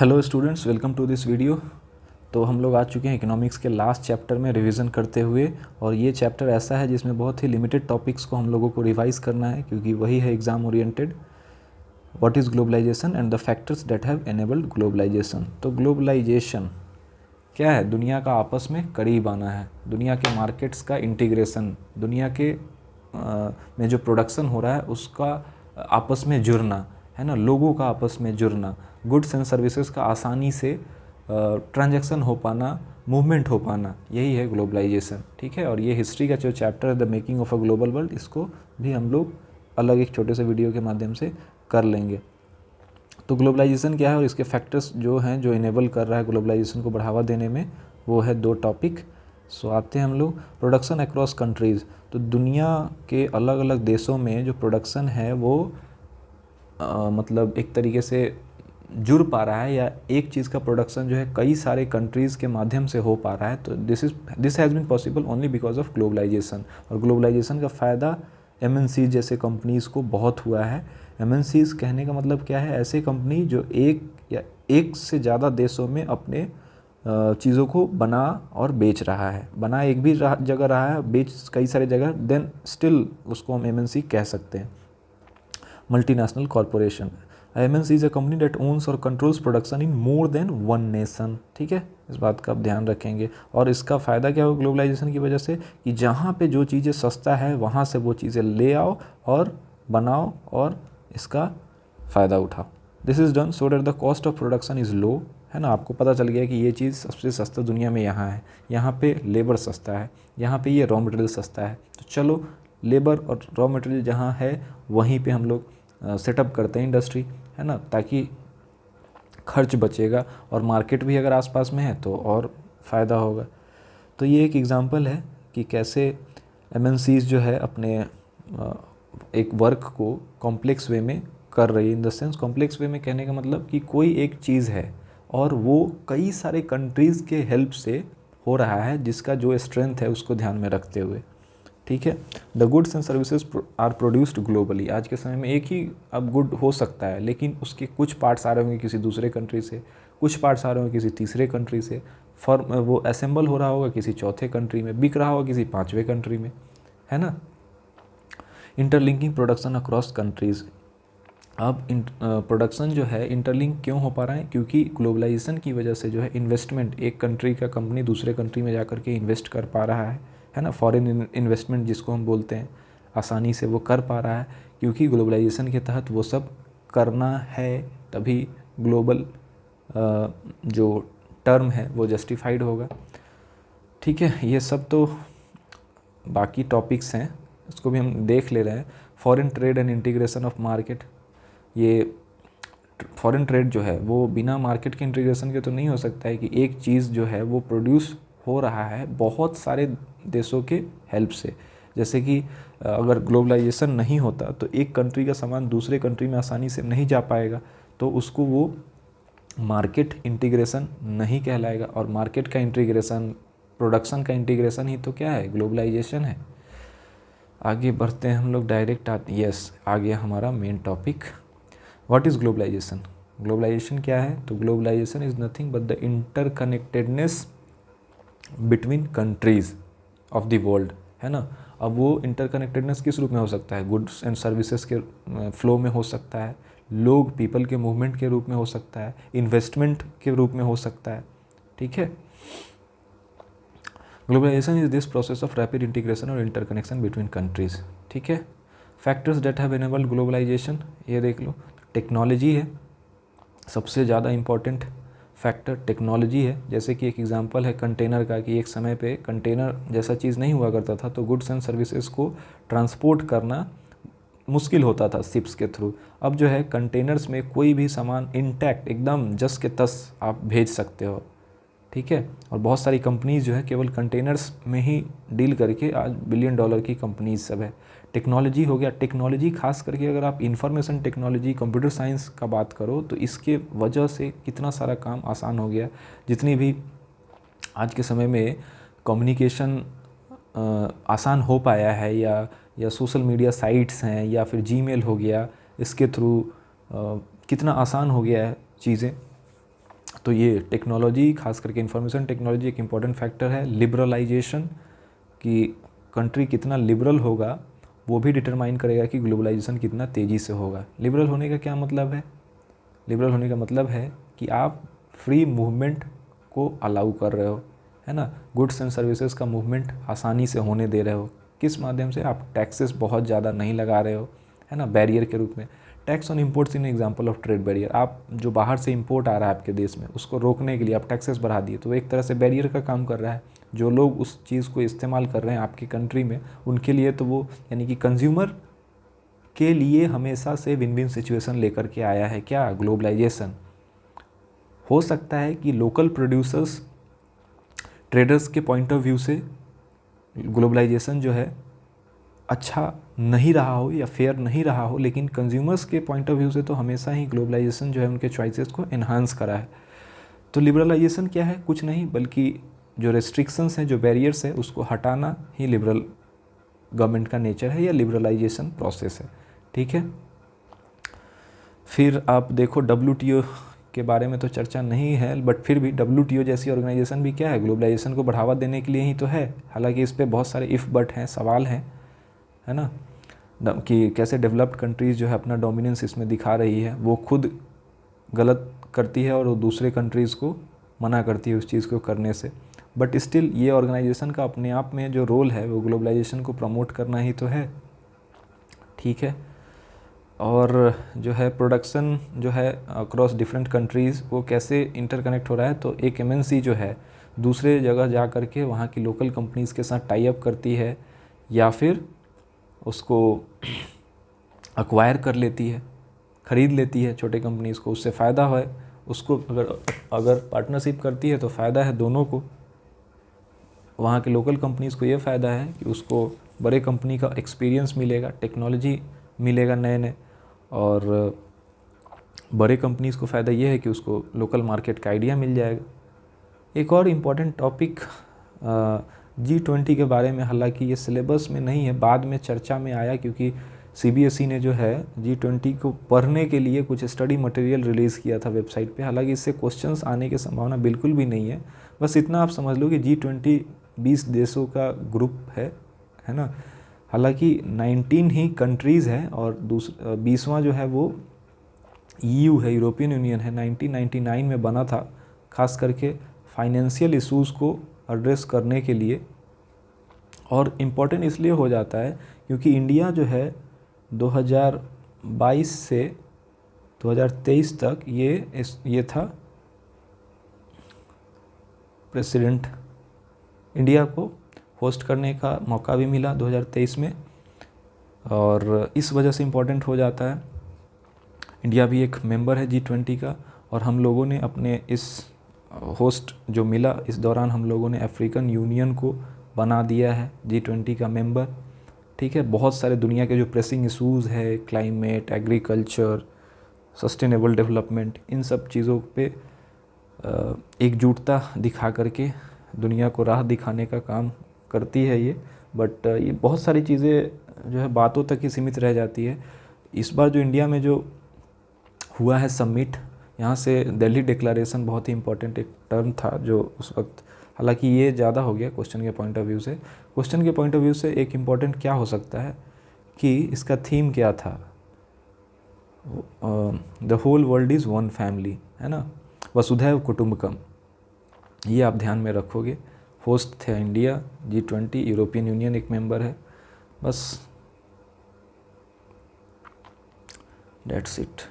Hello students, welcome to this video. तो हम लोग आ चुके हैं इकोनॉमिक्स के लास्ट चैप्टर में रिवीजन करते हुए, और ये चैप्टर ऐसा है जिसमें बहुत ही लिमिटेड टॉपिक्स को हम लोगों को रिवाइज करना है, क्योंकि वही है exam oriented. What is globalisation and the factors that have enabled globalisation. तो ग्लोबलाइजेशन क्या है? दुनिया का आपस में करीब आना है, दुनिया के मार्केट्स का इंटीग्रेशन, दुनिया के में जो प्रोडक्शन हो रहा है उसका आपस में जुड़ना, है ना, लोगों का आपस में जुड़ना, गुड्स एंड सर्विसेज का आसानी से ट्रांजैक्शन हो पाना, मूवमेंट हो पाना, यही है ग्लोबलाइजेशन। ठीक है, और ये हिस्ट्री का जो चैप्टर है the making of a global world, इसको भी हम लोग अलग एक छोटे से वीडियो के माध्यम से कर लेंगे। तो ग्लोबलाइजेशन क्या है और इसके फैक्टर्स जो हैं जो इनेबल कर रहा है ग्लोबलाइजेशन को बढ़ावा देने में, वो है दो टॉपिक। सो आते हैं हम लोग प्रोडक्शन अक्रॉस कंट्रीज़। तो दुनिया के अलग अलग देशों में जो प्रोडक्शन है वो मतलब एक तरीके से जुड़ पा रहा है, या एक चीज़ का प्रोडक्शन जो है कई सारे कंट्रीज़ के माध्यम से हो पा रहा है। तो this has been possible only because of globalisation. और ग्लोबलाइजेशन का फ़ायदा एमएनसी जैसे कंपनीज़ को बहुत हुआ है। एमएनसीज़ कहने का मतलब क्या है? ऐसे कंपनी जो एक या एक से ज़्यादा देशों में अपने चीज़ों को बना और बेच रहा है। बना एक भी जगह रहा है, बेच कई सारे जगह, देन स्टिल उसको हम एमएनसी कह सकते हैं। Multinational corporation, MNC is a company that owns और controls production in more than one nation. ठीक है, इस बात का आप ध्यान रखेंगे। और इसका फ़ायदा क्या हो ग्लोबलाइजेशन की वजह से कि जहाँ पे जो चीज़ें सस्ता है वहाँ से वो चीज़ें ले आओ और बनाओ और इसका फ़ायदा उठाओ। This is done so that the cost of production is low, है ना। आपको पता चल गया कि ये चीज़ सबसे सस्ता दुनिया में यहाँ है, यहाँ पे लेबर सस्ता है, यहाँ पे ये रॉ मटेरियल सस्ता है, तो चलो लेबर और रॉ मटेरियल जहाँ है वहीं पे हम लोग सेटअप करते हैं इंडस्ट्री, है ना, ताकि खर्च बचेगा और मार्केट भी अगर आसपास में है तो और फ़ायदा होगा। तो ये एक एग्ज़ाम्पल है कि कैसे एमएनसीज़ जो है अपने एक वर्क को कॉम्प्लेक्स वे में कर रही है। इन द सेंस कॉम्प्लेक्स वे में कहने का मतलब कि कोई एक चीज़ है और वो कई सारे कंट्रीज़ के हेल्प से हो रहा है, जिसका जो स्ट्रेंथ है उसको ध्यान में रखते हुए। ठीक है, the goods and services are produced globally. आज के समय में एक ही अब गुड हो सकता है, लेकिन उसके कुछ पार्ट्स आ रहे होंगे किसी दूसरे कंट्री से, कुछ पार्ट्स आ रहे होंगे किसी तीसरे कंट्री से, फॉर्म वो असेंबल हो रहा होगा किसी चौथे कंट्री में, बिक रहा होगा किसी पाँचवें कंट्री में, है ना। Interlinking production across countries. अब प्रोडक्शन जो है इंटरलिंक क्यों हो पा रहा है? क्योंकि ग्लोबलाइजेशन की वजह से जो है इन्वेस्टमेंट, एक कंट्री का कंपनी दूसरे कंट्री में जा कर के इन्वेस्ट कर पा रहा है ना, फॉरेन इन्वेस्टमेंट जिसको हम बोलते हैं, आसानी से वो कर पा रहा है, क्योंकि ग्लोबलाइजेशन के तहत वो सब करना है, तभी ग्लोबल जो टर्म है वो जस्टिफाइड होगा। ठीक है, ये सब तो बाकी टॉपिक्स हैं, इसको भी हम देख ले रहे हैं। Foreign trade and integration of market. ये फॉरेन ट्रेड जो है वो बिना मार्केट के इंटीग्रेशन के तो नहीं हो सकता है, कि एक चीज़ जो है वो प्रोड्यूस हो रहा है बहुत सारे देशों के हेल्प से। जैसे कि अगर ग्लोबलाइजेशन नहीं होता तो एक कंट्री का सामान दूसरे कंट्री में आसानी से नहीं जा पाएगा, तो उसको वो मार्केट इंटीग्रेशन नहीं कहलाएगा। और मार्केट का इंटीग्रेशन, प्रोडक्शन का इंटीग्रेशन ही तो क्या है? ग्लोबलाइजेशन है। आगे बढ़ते हैं हम लोग डायरेक्ट आ गया हमारा main topic. What is globalization? Globalization क्या है? तो globalization is nothing but the interconnectedness between countries of the world, है ना। अब वो इंटरकनेक्टेडनेस किस रूप में हो सकता है? गुड्स एंड सर्विसेज के फ्लो में हो सकता है, लोग पीपल के मूवमेंट के रूप में हो सकता है, इन्वेस्टमेंट के रूप में हो सकता है। ठीक है, globalization is this process of rapid integration और इंटरकनेक्शन बिटवीन कंट्रीज़। ठीक है, factors that have enabled globalization, ये देख लो। टेक्नोलॉजी है सबसे ज़्यादा इम्पॉर्टेंट फैक्टर, टेक्नोलॉजी है। जैसे कि एक एग्जांपल है कंटेनर का, कि एक समय पे कंटेनर जैसा चीज़ नहीं हुआ करता था, तो गुड्स एंड सर्विसेज को ट्रांसपोर्ट करना मुश्किल होता था शिप्स के थ्रू। अब जो है कंटेनर्स में कोई भी सामान इंटैक्ट एकदम जस के तस आप भेज सकते हो। ठीक है, और बहुत सारी कंपनीज़ जो है केवल कंटेनर्स में ही डील करके आज बिलियन डॉलर की कंपनीज सब है। टेक्नोलॉजी हो गया, टेक्नोलॉजी खास करके अगर आप इंफॉर्मेशन टेक्नोलॉजी, कंप्यूटर साइंस का बात करो, तो इसके वजह से कितना सारा काम आसान हो गया। जितनी भी आज के समय में कम्युनिकेशन आसान हो पाया है, या सोशल मीडिया साइट्स हैं, या फिर जीमेल हो गया, इसके थ्रू कितना आसान हो गया है चीज़ें। तो ये टेक्नोलॉजी, खास करके इंफॉर्मेशन टेक्नोलॉजी एक इम्पॉर्टेंट फैक्टर है। लिबरलाइजेशन, कि कंट्री कितना लिबरल होगा वो भी डिटरमाइन करेगा कि ग्लोबलाइजेशन कितना तेज़ी से होगा। लिबरल होने का क्या मतलब है? लिबरल होने का मतलब है कि आप फ्री मूवमेंट को अलाउ कर रहे हो, है ना। गुड्स एंड सर्विसेज का मूवमेंट आसानी से होने दे रहे हो। किस माध्यम से? आप टैक्सेस बहुत ज़्यादा नहीं लगा रहे हो, है ना, बैरियर के रूप में। Tax on imports in example of trade barrier. आप जो बाहर से इंपोर्ट आ रहा है आपके देश में, उसको रोकने के लिए आप टैक्सेस बढ़ा दिए, तो एक तरह से बैरियर का काम कर रहा है। जो लोग उस चीज़ को इस्तेमाल कर रहे हैं आपकी कंट्री में, उनके लिए तो वो, यानी कि कंज्यूमर के लिए हमेशा से विन विन सिचुएशन लेकर के आया है क्या? ग्लोबलाइजेशन। हो सकता है कि लोकल प्रोड्यूसर्स, ट्रेडर्स के पॉइंट ऑफ व्यू से ग्लोबलाइजेशन जो है अच्छा नहीं रहा हो या फेयर नहीं रहा हो, लेकिन कंज्यूमर्स के पॉइंट ऑफ व्यू से तो हमेशा ही ग्लोबलाइजेशन जो है उनके चॉइसेस को एनहांस करा है। तो लिबरलाइजेशन क्या है? कुछ नहीं, बल्कि जो रेस्ट्रिक्शंस हैं, जो बैरियर्स है, उसको हटाना ही लिबरल गवर्नमेंट का नेचर है या लिबरलाइजेशन प्रोसेस है। ठीक है। फिर आप देखो WTO के बारे में तो चर्चा नहीं है, बट फिर भी WTO जैसी ऑर्गेनाइजेशन भी क्या है? ग्लोबलाइजेशन को बढ़ावा देने के लिए ही तो है। हालांकि इस पर बहुत सारे इफ़ बट हैं, सवाल हैं, है ना, कि कैसे डेवलप्ड कंट्रीज़ जो है अपना डोमिनेंस इसमें दिखा रही है। वो खुद गलत करती है और वो दूसरे कंट्रीज़ को मना करती है उस चीज़ को करने से। बट स्टिल ये ऑर्गेनाइजेशन का अपने आप में जो रोल है वो ग्लोबलाइजेशन को प्रमोट करना ही तो है। ठीक है। और जो है प्रोडक्शन जो है अक्रॉस डिफरेंट कंट्रीज़ वो कैसे इंटरकनेक्ट हो रहा है? तो एक MNC जो है दूसरे जगह जा कर के वहाँ की लोकल कंपनीज़ के साथ टाई अप करती है या फिर उसको अक्वायर कर लेती है, ख़रीद लेती है छोटे कंपनीज़ को। उससे फ़ायदा है उसको, अगर पार्टनरशिप करती है तो फ़ायदा है दोनों को। वहाँ के लोकल कंपनीज़ को ये फ़ायदा है कि उसको बड़े कंपनी का एक्सपीरियंस मिलेगा, टेक्नोलॉजी मिलेगा नए नए, और बड़े कंपनीज़ को फ़ायदा ये है कि उसको लोकल मार्केट का आइडिया मिल जाएगा। एक और इम्पॉर्टेंट टॉपिक G20 के बारे में, हालांकि ये सिलेबस में नहीं है, बाद में चर्चा में आया क्योंकि CBSE ने जो है G20 को पढ़ने के लिए कुछ स्टडी मटेरियल रिलीज़ किया था वेबसाइट पे। हालांकि इससे क्वेश्चंस आने की संभावना बिल्कुल भी नहीं है। बस इतना आप समझ लो कि G20 20 देशों का ग्रुप है ना। हालांकि 19 ही कंट्रीज़ हैं और 20वां जो है वो EU है, यूरोपियन यूनियन है। 1999 में बना था, खास करके फाइनेंशियल इश्यूज़ को एड्रेस करने के लिए। और इम्पॉर्टेंट इसलिए हो जाता है क्योंकि इंडिया जो है 2022 से 2023 तक ये था प्रेसिडेंट। इंडिया को होस्ट करने का मौका भी मिला 2023 में, और इस वजह से इम्पॉर्टेंट हो जाता है। इंडिया भी एक मेंबर है G20 का, और हम लोगों ने अपने इस होस्ट जो मिला इस दौरान हम लोगों ने अफ्रीकन यूनियन को बना दिया है G20 का मेंबर। ठीक है। बहुत सारे दुनिया के जो प्रेसिंग इशूज़ है, क्लाइमेट, एग्रीकल्चर, सस्टेनेबल डेवलपमेंट, इन सब चीज़ों पे एकजुटता दिखा करके दुनिया को राह दिखाने का काम करती है ये। बट ये बहुत सारी चीज़ें जो है बातों तक ही सीमित रह जाती है। इस बार जो इंडिया में जो हुआ है समिट, यहाँ से दिल्ली डिक्लेरेशन बहुत ही इम्पोर्टेंट एक टर्म था जो उस वक्त, हालांकि ये ज़्यादा हो गया क्वेश्चन के पॉइंट ऑफ व्यू से। क्वेश्चन के पॉइंट ऑफ व्यू से एक इम्पॉर्टेंट क्या हो सकता है कि इसका थीम क्या था? The whole world is one family, है ना, वसुधैव कुटुंबकम। ये आप ध्यान में रखोगे। होस्ट थे इंडिया, G20, यूरोपियन यूनियन एक मेंबर है। बस दैट्स इट।